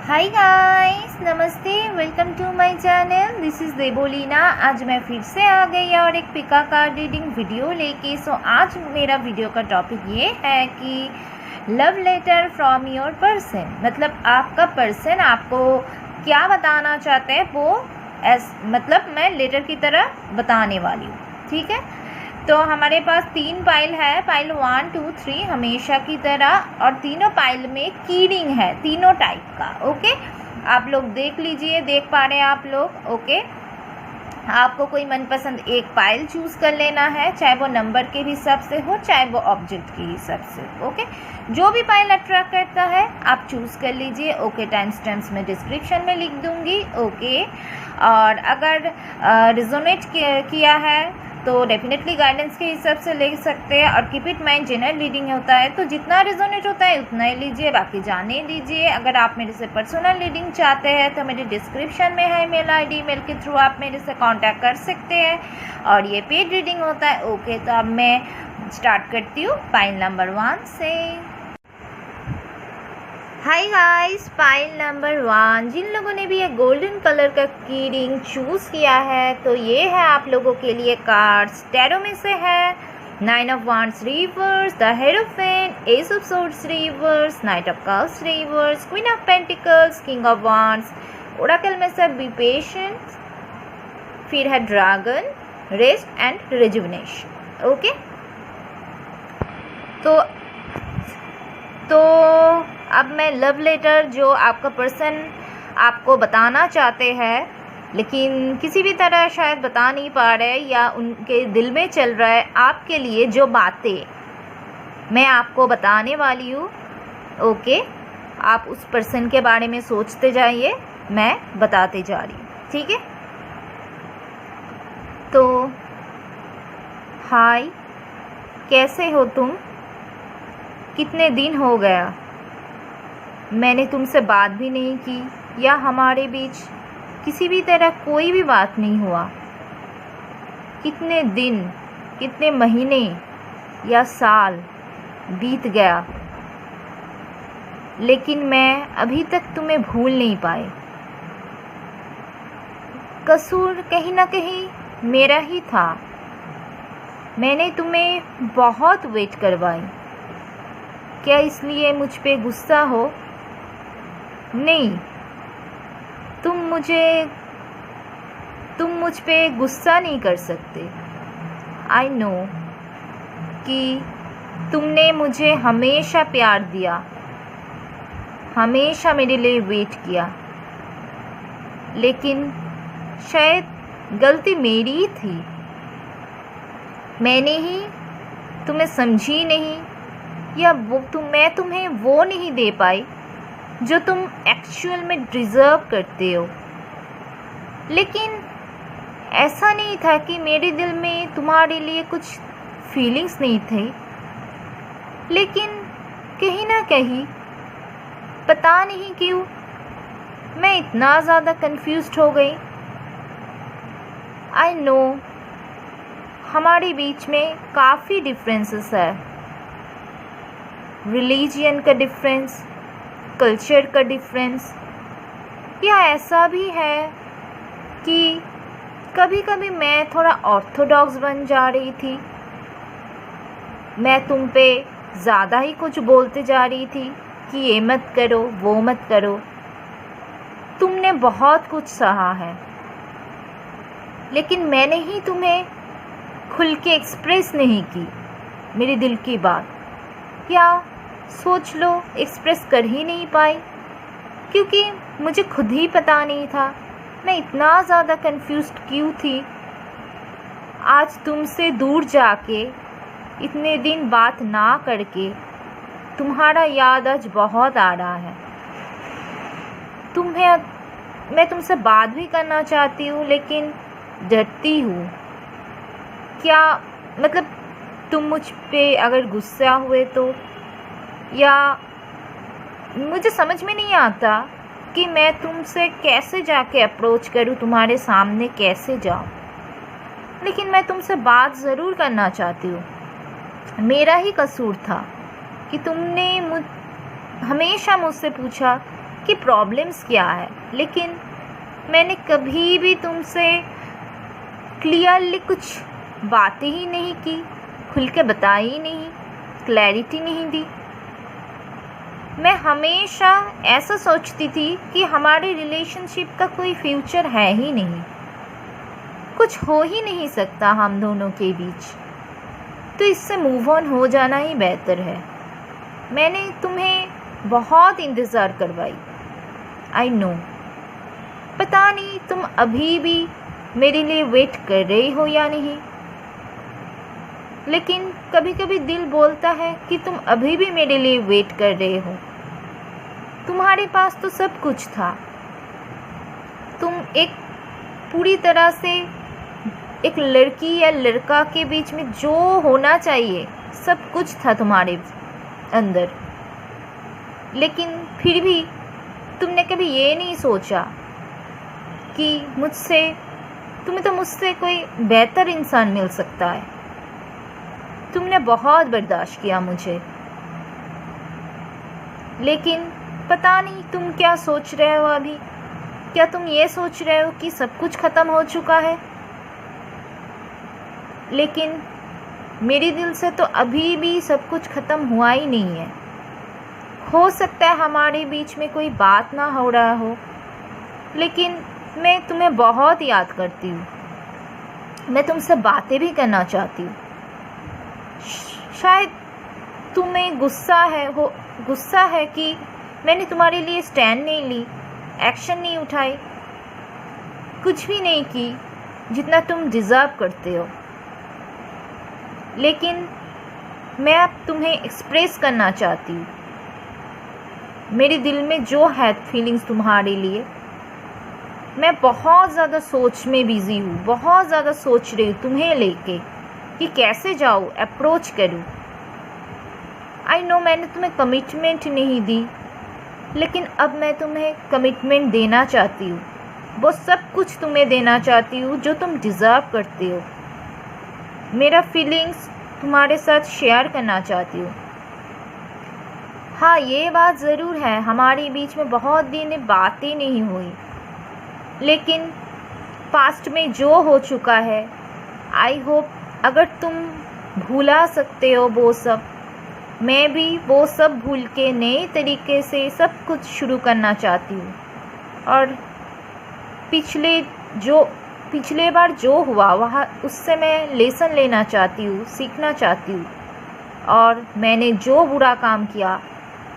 हाय guys, नमस्ते, welcome to my channel. This is Debolina. आज मैं फिर से आ गई और एक पिका कार्ड रीडिंग वीडियो लेके। आज मेरा वीडियो का टॉपिक ये है कि love letter from your person, मतलब आपका पर्सन आपको क्या बताना चाहते हैं वो मतलब मैं लेटर की तरह बताने वाली हूँ। ठीक है, तो हमारे पास 3 पाइल है, पाइल 1, 2, 3 हमेशा की तरह, और तीनों पाइल में कीडिंग है तीनों टाइप का। ओके, आप लोग देख लीजिए, देख पा रहे हैं आप लोग? ओके, आपको कोई मनपसंद एक पाइल चूज़ कर लेना है, चाहे वो नंबर के हिसाब से हो चाहे वो ऑब्जेक्ट के हिसाब से। ओके, जो भी पाइल अट्रैक्ट करता है आप चूज़ कर लीजिए। ओके, टाइम स्टैम्प्स में डिस्क्रिप्शन में लिख दूँगी। ओके, और अगर रिजोनेट किया है तो डेफिनेटली गाइडेंस के हिसाब से ले सकते हैं, और keep it mind general reading होता है तो जितना रिजोनेट होता है उतना ही लीजिए, बाकी जाने दीजिए। अगर आप मेरे से पर्सनल रीडिंग चाहते हैं तो मेरे डिस्क्रिप्शन में है मेल आईडी, मेल के थ्रू आप मेरे से कांटेक्ट कर सकते हैं, और ये पेड रीडिंग होता है। ओके, तो अब मैं स्टार्ट करती हूँ पाइल नंबर 1 से। हाय गाइस, पाइल नंबर 1, जिन लोगों ने भी ये गोल्डन कलर का की रिंग चूज़ किया है तो ये है आप लोगों के लिए कार्ड्स। टैरो में से है 9 of wands reverse, the hierophant, S of swords reverse, night of cups reverse, queen of pentacles, king of wands. Oracle में से बी पेशेंट, फिर है dragon, rest and rejuvenation. Okay, तो अब मैं लव लेटर जो आपका पर्सन आपको बताना चाहते हैं लेकिन किसी भी तरह शायद बता नहीं पा रहे या उनके दिल में चल रहा है, आपके लिए जो बातें मैं आपको बताने वाली हूँ। ओके, आप उस पर्सन के बारे में सोचते जाइए, मैं बताते जा रही हूँ। ठीक है, तो हाय, कैसे हो तुम? कितने दिन हो गया मैंने तुमसे बात भी नहीं की या हमारे बीच किसी भी तरह कोई भी बात नहीं हुआ। कितने दिन, कितने महीने या साल बीत गया, लेकिन मैं अभी तक तुम्हें भूल नहीं पाई। कसूर कहीं ना कहीं मेरा ही था। मैंने तुम्हें बहुत वेट करवाई। क्या इसलिए मुझ पे गुस्सा हो? नहीं, तुम मुझ पे गुस्सा नहीं कर सकते। आई नो कि तुमने मुझे हमेशा प्यार दिया, हमेशा मेरे लिए वेट किया, लेकिन शायद गलती मेरी ही थी। मैंने ही तुम्हें समझी नहीं, या मैं तुम्हें वो नहीं दे पाई जो तुम एक्चुअल में डिज़र्व करते हो। लेकिन ऐसा नहीं था कि मेरे दिल में तुम्हारे लिए कुछ फीलिंग्स नहीं थी, लेकिन कहीं ना कहीं पता नहीं क्यों मैं इतना ज़्यादा कंफ्यूज्ड हो गई। आई नो हमारे बीच में काफ़ी डिफरेंसेस है, रिलीजियन का डिफरेंस, कल्चर का डिफरेंस, या ऐसा भी है कि कभी कभी मैं थोड़ा ऑर्थोडॉक्स बन जा रही थी। मैं तुम पे ज़्यादा ही कुछ बोलते जा रही थी कि ये मत करो, वो मत करो। तुमने बहुत कुछ सहा है, लेकिन मैंने ही तुम्हें खुल के एक्सप्रेस नहीं की मेरे दिल की बात। क्या सोच लो, एक्सप्रेस कर ही नहीं पाई, क्योंकि मुझे खुद ही पता नहीं था मैं इतना ज़्यादा कंफ्यूज्ड क्यों थी। आज तुमसे दूर जाके, इतने दिन बात ना करके, तुम्हारा याद आज बहुत आ रहा है। मैं तुमसे बात भी करना चाहती हूँ लेकिन डरती हूँ। क्या मतलब तुम मुझ पे अगर गुस्सा हुए तो, या मुझे समझ में नहीं आता कि मैं तुमसे कैसे जाके अप्रोच करूं, तुम्हारे सामने कैसे जाऊं। लेकिन मैं तुमसे बात ज़रूर करना चाहती हूँ। मेरा ही कसूर था कि तुमने हमेशा मुझसे पूछा कि प्रॉब्लम्स क्या है, लेकिन मैंने कभी भी तुमसे क्लियरली कुछ बातें ही नहीं की, खुल के बताई ही नहीं, क्लैरिटी नहीं दी। मैं हमेशा ऐसा सोचती थी कि हमारे रिलेशनशिप का कोई फ्यूचर है ही नहीं, कुछ हो ही नहीं सकता हम दोनों के बीच, तो इससे मूव ऑन हो जाना ही बेहतर है। मैंने तुम्हें बहुत इंतज़ार करवाई, आई नो। पता नहीं तुम अभी भी मेरे लिए वेट कर रही हो या नहीं, लेकिन कभी कभी दिल बोलता है कि तुम अभी भी मेरे लिए वेट कर रहे हो। तुम्हारे पास तो सब कुछ था, तुम एक पूरी तरह से एक लड़की या लड़का के बीच में जो होना चाहिए सब कुछ था तुम्हारे अंदर, लेकिन फिर भी तुमने कभी ये नहीं सोचा कि तुम्हें तो मुझसे कोई बेहतर इंसान मिल सकता है। तुमने बहुत बर्दाश्त किया मुझे, लेकिन पता नहीं तुम क्या सोच रहे हो अभी। क्या तुम ये सोच रहे हो कि सब कुछ ख़त्म हो चुका है? लेकिन मेरे दिल से तो अभी भी सब कुछ ख़त्म हुआ ही नहीं है। हो सकता है हमारे बीच में कोई बात ना हो रहा हो, लेकिन मैं तुम्हें बहुत याद करती हूँ। मैं तुमसे बातें भी करना चाहती हूँ। शायद तुम्हें गुस्सा है कि मैंने तुम्हारे लिए स्टैंड नहीं ली, एक्शन नहीं उठाई, कुछ भी नहीं की जितना तुम डिज़र्व करते हो। लेकिन मैं अब तुम्हें एक्सप्रेस करना चाहती हूँ मेरे दिल में जो है फीलिंग्स तुम्हारे लिए। मैं बहुत ज़्यादा सोच में बिज़ी हूँ, बहुत ज़्यादा सोच रही हूँ तुम्हें लेके कि कैसे जाऊँ, अप्रोच करूँ। आई नो मैंने तुम्हें कमिटमेंट नहीं दी, लेकिन अब मैं तुम्हें कमिटमेंट देना चाहती हूँ। वो सब कुछ तुम्हें देना चाहती हूँ जो तुम डिज़र्व करते हो। मेरा फीलिंग्स तुम्हारे साथ शेयर करना चाहती हूँ। हाँ, ये बात ज़रूर है, हमारे बीच में बहुत दिन बातें नहीं हुई, लेकिन पास्ट में जो हो चुका है, आई होप अगर तुम भूला सकते हो वो सब, मैं भी वो सब भूल के नए तरीके से सब कुछ शुरू करना चाहती हूँ। और पिछले बार जो हुआ वहाँ उससे मैं लेसन लेना चाहती हूँ, सीखना चाहती हूँ। और मैंने जो बुरा काम किया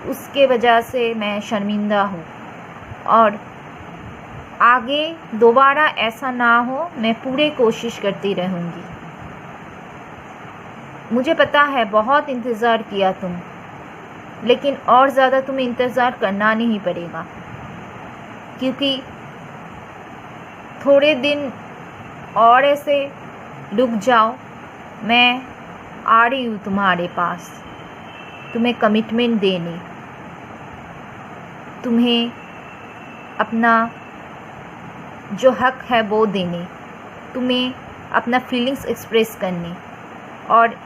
उसके वजह से मैं शर्मिंदा हूँ, और आगे दोबारा ऐसा ना हो मैं पूरी कोशिश करती रहूँगी। मुझे पता है बहुत इंतज़ार किया तुम, लेकिन और ज़्यादा तुम्हें इंतज़ार करना नहीं पड़ेगा, क्योंकि थोड़े दिन और ऐसे रुक जाओ। मैं आ रही हूँ तुम्हारे पास, तुम्हें कमिटमेंट देने, तुम्हें अपना जो हक है वो देने, तुम्हें अपना फीलिंग्स एक्सप्रेस करने, और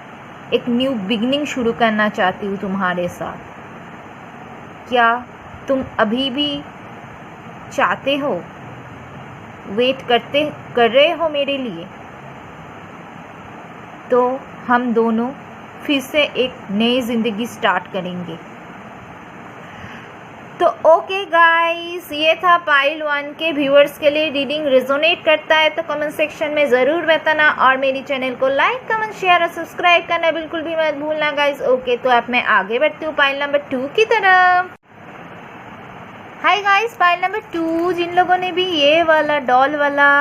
एक न्यू बिगिनिंग शुरू करना चाहती हूँ तुम्हारे साथ। क्या तुम अभी भी चाहते हो, वेट कर रहे हो मेरे लिए? तो हम दोनों फिर से एक नई ज़िंदगी स्टार्ट करेंगे। तो ओके गाइस, ये था पाइल 1 के व्यूअर्स के लिए। रीडिंग रेजोनेट करता है तो कमेंट सेक्शन में ज़रूर बताना, और मेरी चैनल को लाइक, कमेंट, शेयर और सब्सक्राइब करना बिल्कुल भी मत भूलना गाइस। ओके, तो अब मैं आगे बढ़ती हूँ पाइल नंबर 2 की तरफ। हाय गाइस, पाइल नंबर 2, जिन लोगों ने भी ये वाला डॉल वाला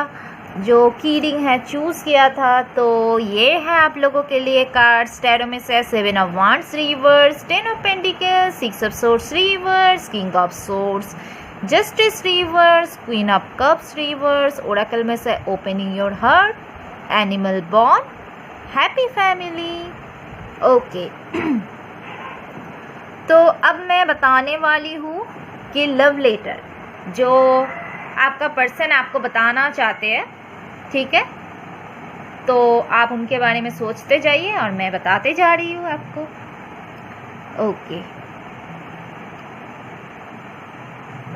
जो की रिंग है चूज़ किया था, तो ये है आप लोगों के लिए कार्ड्स। टैरो में से 7 of wands reverse, 10 of pentacles, 6 of swords reverse, king of swords, justice reverse, queen of cups reverse. Oracle में से opening your heart, animal bond, happy family. Okay तो अब मैं बताने वाली हूँ कि लव लेटर जो आपका पर्सन आपको बताना चाहते हैं, ठीक है? तो आप उनके बारे में सोचते जाइए और मैं बताते जा रही हूँ आपको। ओके,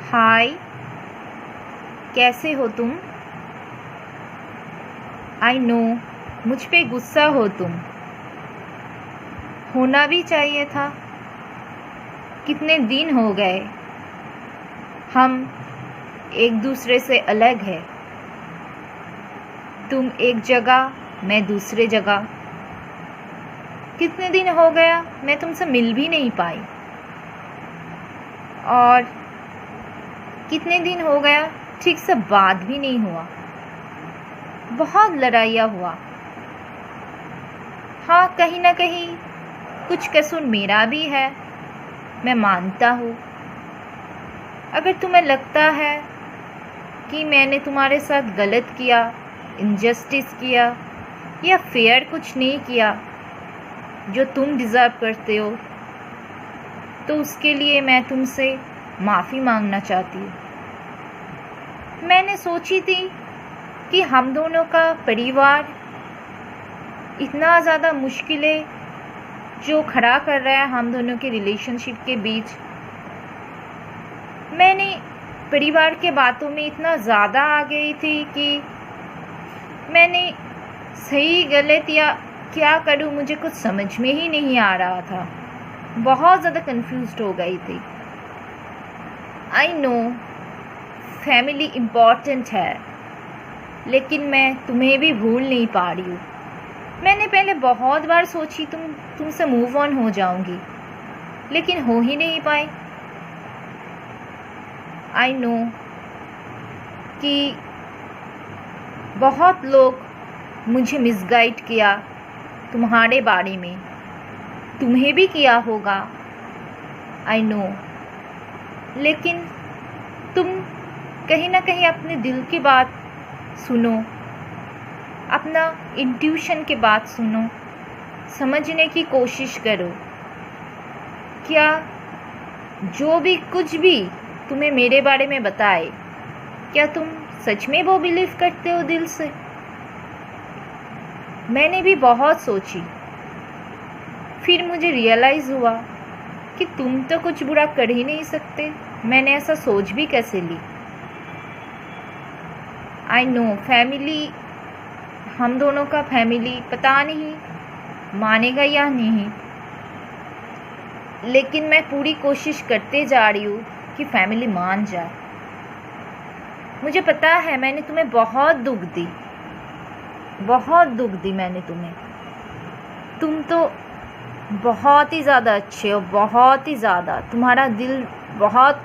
हाय, कैसे हो तुम? आई नो मुझ पे गुस्सा हो तुम। होना भी चाहिए था। कितने दिन हो गए हम एक दूसरे से अलग है। तुम एक जगह, मैं दूसरे जगह। कितने दिन हो गया मैं तुमसे मिल भी नहीं पाई। और कितने दिन हो गया ठीक से बात भी नहीं हुआ। बहुत लड़ाइयाँ हुआ। हाँ, कहीं ना कहीं कुछ कसूर मेरा भी है, मैं मानता हूँ। अगर तुम्हें लगता है कि मैंने तुम्हारे साथ गलत किया, इनजस्टिस किया या फेयर कुछ नहीं किया जो तुम डिज़र्व करते हो, तो उसके लिए मैं तुमसे माफ़ी मांगना चाहती हूँ। मैंने सोची थी कि हम दोनों का परिवार इतना ज़्यादा मुश्किलें जो खड़ा कर रहा है हम दोनों के रिलेशनशिप के बीच, मैंने परिवार के बातों में इतना ज़्यादा आ गई थी कि मैंने सही गलत या क्या करूं मुझे कुछ समझ में ही नहीं आ रहा था। बहुत ज़्यादा कंफ्यूज्ड हो गई थी। आई नो फैमिली इम्पॉर्टेंट है, लेकिन मैं तुम्हें भी भूल नहीं पा रही हूँ। मैंने पहले बहुत बार सोची तुमसे मूव ऑन हो जाऊंगी, लेकिन हो ही नहीं पाई। आई नो कि बहुत लोग मुझे मिसगाइड किया तुम्हारे बारे में, तुम्हें भी किया होगा। आई नो, लेकिन तुम कहीं ना कहीं अपने दिल की बात सुनो, अपना इंट्यूशन की बात सुनो, समझने की कोशिश करो। क्या जो भी कुछ भी तुम्हें मेरे बारे में बताए, क्या तुम सच में वो बिलीव करते हो दिल से? मैंने भी बहुत सोची, फिर मुझे रियलाइज़ हुआ कि तुम तो कुछ बुरा कर ही नहीं सकते। मैंने ऐसा सोच भी कैसे ली? आई नो फैमिली, हम दोनों का फैमिली पता नहीं मानेगा या नहीं, लेकिन मैं पूरी कोशिश करते जा रही हूँ कि फैमिली मान जाए। मुझे पता है मैंने तुम्हें बहुत दुख दी मैंने तुम्हें। तुम तो बहुत ही ज़्यादा अच्छे हो, बहुत ही ज़्यादा। तुम्हारा दिल बहुत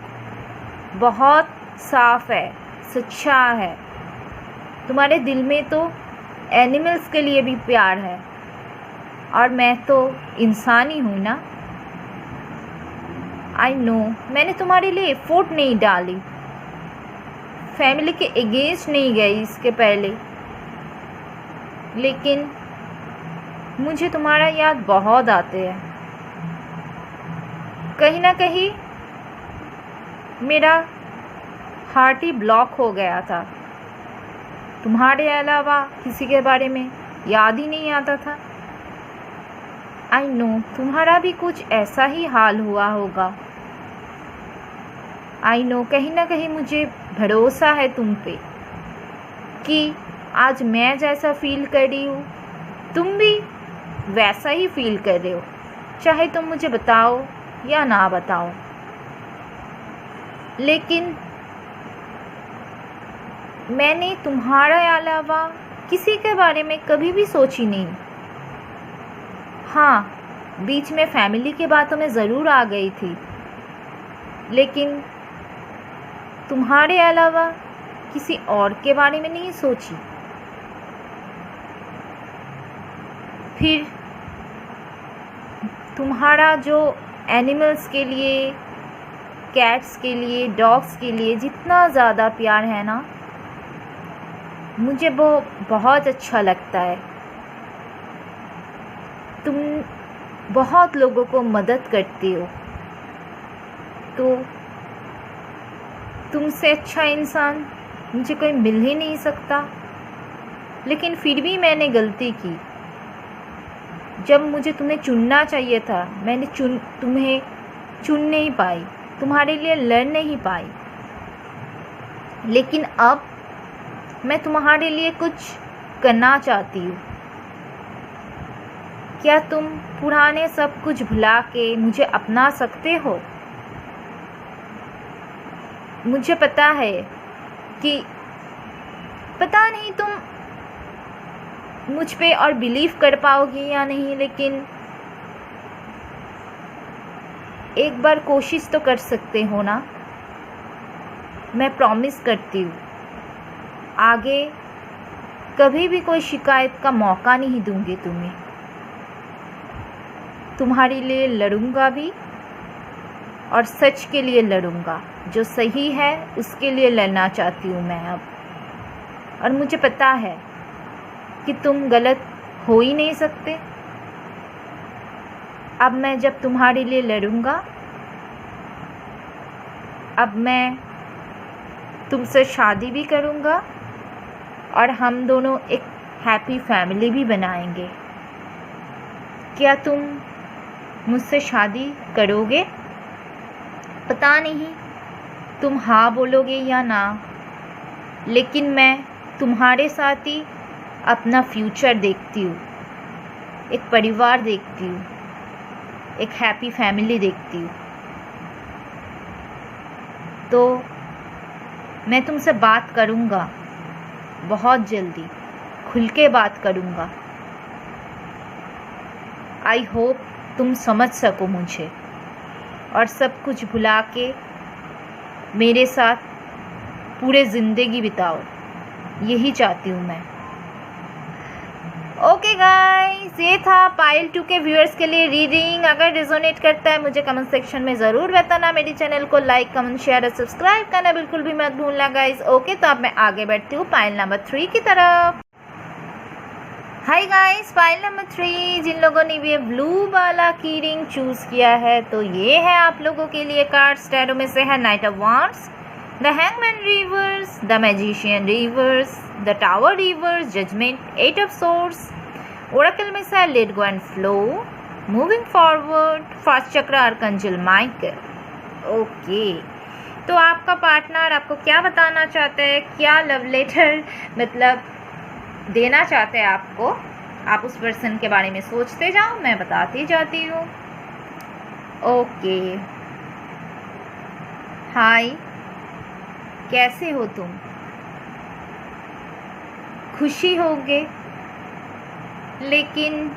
बहुत साफ़ है, सच्चा है। तुम्हारे दिल में तो एनिमल्स के लिए भी प्यार है, और मैं तो इंसान ही हूँ ना। आई नो मैंने तुम्हारे लिए एफर्ट नहीं डाली, फैमिली के अगेंस्ट नहीं गई इसके पहले, लेकिन मुझे तुम्हारा याद बहुत आते हैं। कहीं ना कहीं मेरा हार्ट ही ब्लॉक हो गया था। तुम्हारे अलावा किसी के बारे में याद ही नहीं आता था। आई नो तुम्हारा भी कुछ ऐसा ही हाल हुआ होगा। आई नो कहीं ना कहीं मुझे भरोसा है तुम पे कि आज मैं जैसा फील कर रही हूँ तुम भी वैसा ही फील कर रहे हो, चाहे तुम मुझे बताओ या ना बताओ। लेकिन मैंने तुम्हारे अलावा किसी के बारे में कभी भी सोची नहीं। हाँ, बीच में फैमिली की बातों में ज़रूर आ गई थी, लेकिन तुम्हारे अलावा किसी और के बारे में नहीं सोची। फिर तुम्हारा जो एनिमल्स के लिए, कैट्स के लिए, डॉग्स के लिए जितना ज़्यादा प्यार है ना, मुझे वो बहुत अच्छा लगता है। तुम बहुत लोगों को मदद करती हो, तो तुमसे अच्छा इंसान मुझे कोई मिल ही नहीं सकता। लेकिन फिर भी मैंने गलती की। जब मुझे तुम्हें चुनना चाहिए था, मैंने तुम्हें चुन नहीं पाई, तुम्हारे लिए लड़ नहीं पाई। लेकिन अब मैं तुम्हारे लिए कुछ करना चाहती हूँ। क्या तुम पुराने सब कुछ भुला के मुझे अपना सकते हो? मुझे पता है कि पता नहीं तुम मुझ पे और बिलीव कर पाओगी या नहीं, लेकिन एक बार कोशिश तो कर सकते हो ना। मैं प्रॉमिस करती हूँ आगे कभी भी कोई शिकायत का मौका नहीं दूंगी तुम्हें। तुम्हारे लिए लड़ूंगा भी और सच के लिए लड़ूंगा। जो सही है उसके लिए लड़ना चाहती हूँ मैं अब। और मुझे पता है कि तुम गलत हो ही नहीं सकते। अब मैं जब तुम्हारे लिए लड़ूंगा, अब मैं तुमसे शादी भी करूंगा और हम दोनों एक हैप्पी फैमिली भी बनाएंगे। क्या तुम मुझसे शादी करोगे? पता नहीं तुम हाँ बोलोगे या ना, लेकिन मैं तुम्हारे साथ ही अपना फ्यूचर देखती हूँ। एक परिवार देखती हूँ, एक हैप्पी फैमिली देखती हूँ। तो मैं तुमसे बात करूँगा बहुत जल्दी, खुल के बात करूँगा। आई होप तुम समझ सको मुझे और सब कुछ भुला के मेरे साथ पूरे ज़िंदगी बिताओ। यही चाहती हूँ मैं। ओके गाइस, ये था पायल 2 के व्यूअर्स के लिए रीडिंग। अगर रिजोनेट करता है मुझे कमेंट सेक्शन में ज़रूर बताना। मेरे चैनल को लाइक, कमेंट, शेयर और सब्सक्राइब करना बिल्कुल भी मत भूलना गाइस। ओके, तो अब मैं आगे बढ़ती हूँ पायल नंबर 3 की तरफ। हाय गाइस, पायल नंबर 3 जिन लोगों ने ये ब्लू वाला की रिंग चूज़ किया है, तो ये है आप लोगों के लिए कार्ड्स। टैरो में से है knight of wands, the hangman reverse, the magician reverse, the tower reverse, judgement, 8 of swords. Oracle में से है let go and flow, moving forward, first chakra, archangel Michael. Okay, तो आपका पार्टनर आपको क्या बताना चाहता है, क्या लव लेटर मतलब देना चाहते हैं आपको, आप उस पर्सन के बारे में सोचते जाओ, मैं बताती जाती हूँ। ओके, हाय, कैसे हो तुम? खुशी होगे, लेकिन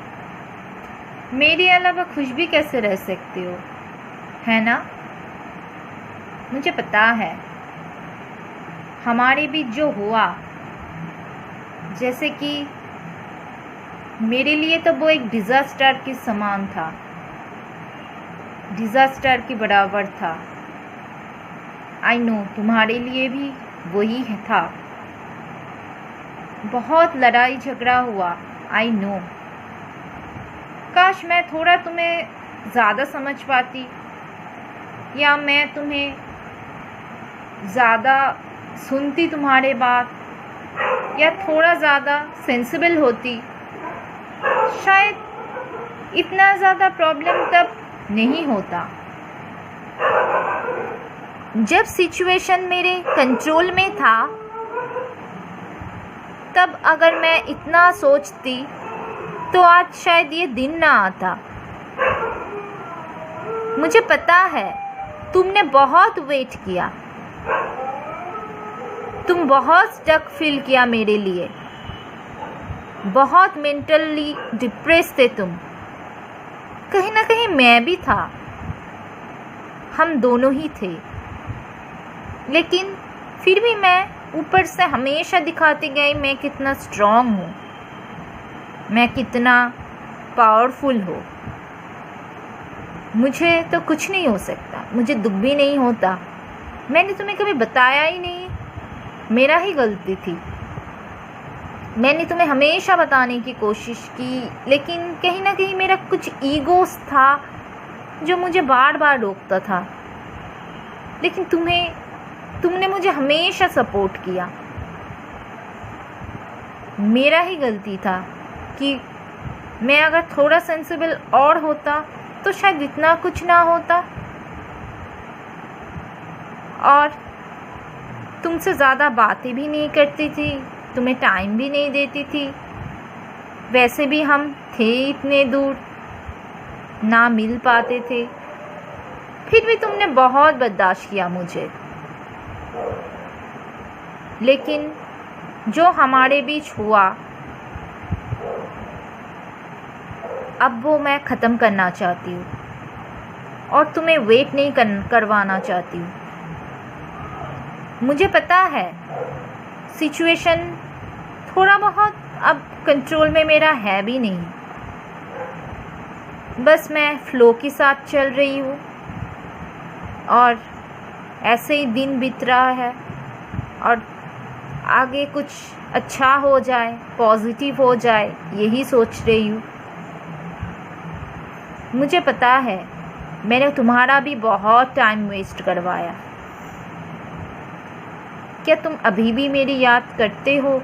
मेरे अलावा खुश भी कैसे रह सकती हो, है ना? मुझे पता है हमारे बीच जो हुआ, जैसे कि मेरे लिए तो वो एक डिज़ास्टर के समान था, डिज़ास्टर के बराबर था। आई नो तुम्हारे लिए भी वही था। बहुत लड़ाई झगड़ा हुआ, आई नो। काश मैं थोड़ा तुम्हें ज़्यादा समझ पाती, या मैं तुम्हें ज़्यादा सुनती तुम्हारे बात, या थोड़ा ज़्यादा सेंसिबल होती, शायद इतना ज़्यादा प्रॉब्लम तब नहीं होता। जब सिचुएशन मेरे कंट्रोल में था, तब अगर मैं इतना सोचती तो आज शायद ये दिन ना आता। मुझे पता है तुमने बहुत वेट किया, तुम बहुत स्टक फील किया मेरे लिए, बहुत मेंटली डिप्रेस थे तुम। कहीं ना कहीं मैं भी था, हम दोनों ही थे, लेकिन फिर भी मैं ऊपर से हमेशा दिखाती गई मैं कितना स्ट्रॉन्ग हूँ, मैं कितना पावरफुल हूँ। मुझे तो कुछ नहीं हो सकता, मुझे दुख भी नहीं होता। मैंने तुम्हें कभी बताया ही नहीं, मेरा ही गलती थी। मैंने तुम्हें हमेशा बताने की कोशिश की, लेकिन कहीं ना कहीं मेरा कुछ ईगोस था जो मुझे बार बार रोकता था। लेकिन तुमने मुझे हमेशा सपोर्ट किया। मेरा ही गलती था कि मैं अगर थोड़ा सेंसिबल और होता तो शायद इतना कुछ ना होता। और तुमसे ज़्यादा बातें भी नहीं करती थी, तुम्हें टाइम भी नहीं देती थी। वैसे भी हम थे इतने दूर, ना मिल पाते थे, फिर भी तुमने बहुत बर्दाश्त किया मुझे। लेकिन जो हमारे बीच हुआ, अब वो मैं ख़त्म करना चाहती हूँ और तुम्हें वेट नहीं करवाना चाहती हूँ। मुझे पता है सिचुएशन थोड़ा बहुत अब कंट्रोल में मेरा है भी नहीं, बस मैं फ़्लो के साथ चल रही हूँ और ऐसे ही दिन बीत रहा है और आगे कुछ अच्छा हो जाए, पॉजिटिव हो जाए, यही सोच रही हूँ। मुझे पता है मैंने तुम्हारा भी बहुत टाइम वेस्ट करवाया। क्या तुम अभी भी मेरी याद करते हो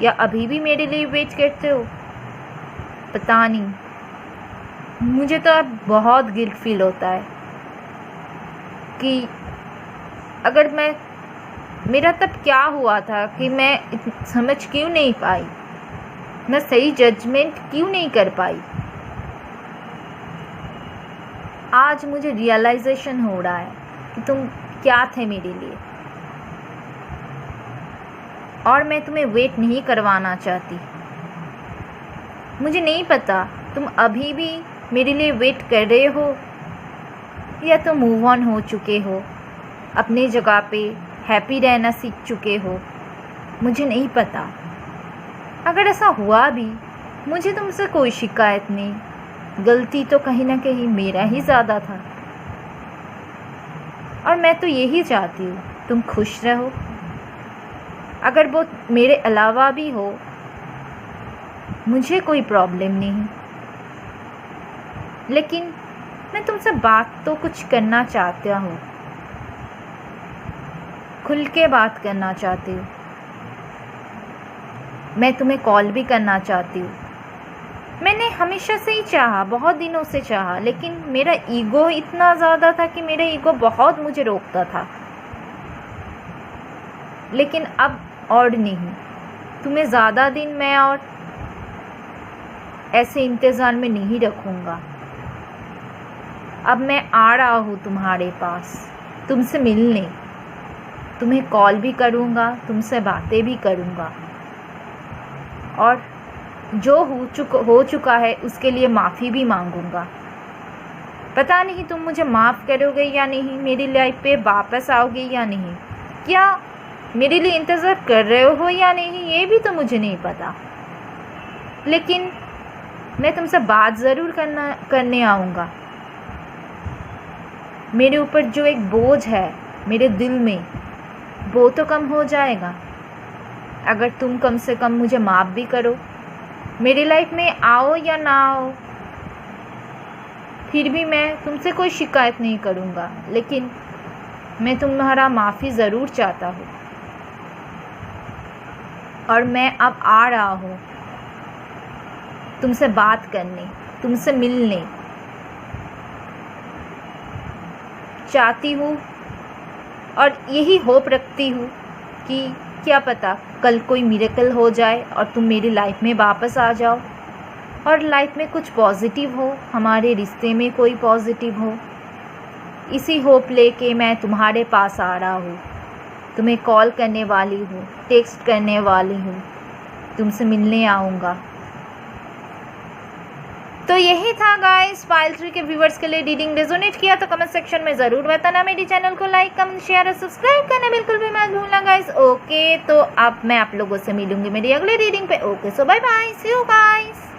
या अभी भी मेरे लिए वेट करते हो? पता नहीं, मुझे तो अब बहुत गिल्ट फील होता है कि अगर मेरा तब क्या हुआ था कि मैं समझ क्यों नहीं पाई, मैं सही जजमेंट क्यों नहीं कर पाई। आज मुझे रियलाइजेशन हो रहा है कि तुम क्या थे मेरे लिए और मैं तुम्हें वेट नहीं करवाना चाहती। मुझे नहीं पता तुम अभी भी मेरे लिए वेट कर रहे हो या तो मूव ऑन हो चुके हो, अपनी जगह पे हैप्पी रहना सीख चुके हो। मुझे नहीं पता। अगर ऐसा हुआ भी, मुझे तुमसे कोई शिकायत नहीं, गलती तो कहीं ना कहीं मेरा ही ज़्यादा था और मैं तो यही चाहती हूँ तुम खुश रहो। अगर वो मेरे अलावा भी हो, मुझे कोई प्रॉब्लम नहीं, लेकिन मैं तुमसे बात तो कुछ करना चाहता हूँ, खुल के बात करना चाहती हूँ। मैं तुम्हें कॉल भी करना चाहती हूँ। मैंने हमेशा से ही चाहा, बहुत दिनों से चाहा, लेकिन मेरा ईगो इतना ज़्यादा था कि मेरा ईगो बहुत मुझे रोकता था। लेकिन अब और नहीं, तुम्हें ज़्यादा दिन मैं और ऐसे इंतज़ार में नहीं रखूँगा। अब मैं आ रहा हूँ तुम्हारे पास, तुमसे मिलने। तुम्हें कॉल भी करूँगा, तुमसे बातें भी करूँगा और जो हो चुका है उसके लिए माफ़ी भी मांगूँगा। पता नहीं तुम मुझे माफ़ करोगे या नहीं, मेरी लाइफ पे वापस आओगे या नहीं, क्या मेरे लिए इंतज़ार कर रहे हो या नहीं, ये भी तो मुझे नहीं पता। लेकिन मैं तुमसे बात ज़रूर करने आऊँगा। मेरे ऊपर जो एक बोझ है मेरे दिल में, वो तो कम हो जाएगा अगर तुम कम से कम मुझे माफ़ भी करो। मेरी लाइफ में आओ या ना आओ, फिर भी मैं तुमसे कोई शिकायत नहीं करूँगा, लेकिन मैं तुम्हारा माफ़ी ज़रूर चाहता हूँ। और मैं अब आ रहा हूँ तुमसे बात करने, तुमसे मिलने चाहती हूँ और यही होप रखती हूँ कि क्या पता कल कोई मिरेकल हो जाए और तुम मेरी लाइफ में वापस आ जाओ और लाइफ में कुछ पॉजिटिव हो, हमारे रिश्ते में कोई पॉजिटिव हो। इसी होप लेके मैं तुम्हारे पास आ रहा हूँ, तुम्हें कॉल करने वाली हूँ, टेक्स्ट करने वाली हूँ, तुमसे मिलने आऊँगा। तो यही था गाइस, पाइल 3 के व्यूवर्स के लिए रीडिंग रेजोनेट किया तो कमेंट सेक्शन में ज़रूर बताना। मेरे चैनल को लाइक, कमेंट, शेयर और सब्सक्राइब करना बिल्कुल भी मत भूलना गाइस। ओके, तो अब मैं आप लोगों से मिलूंगी मेरी अगली रीडिंग पे। Okay, so bye bye, see you guys.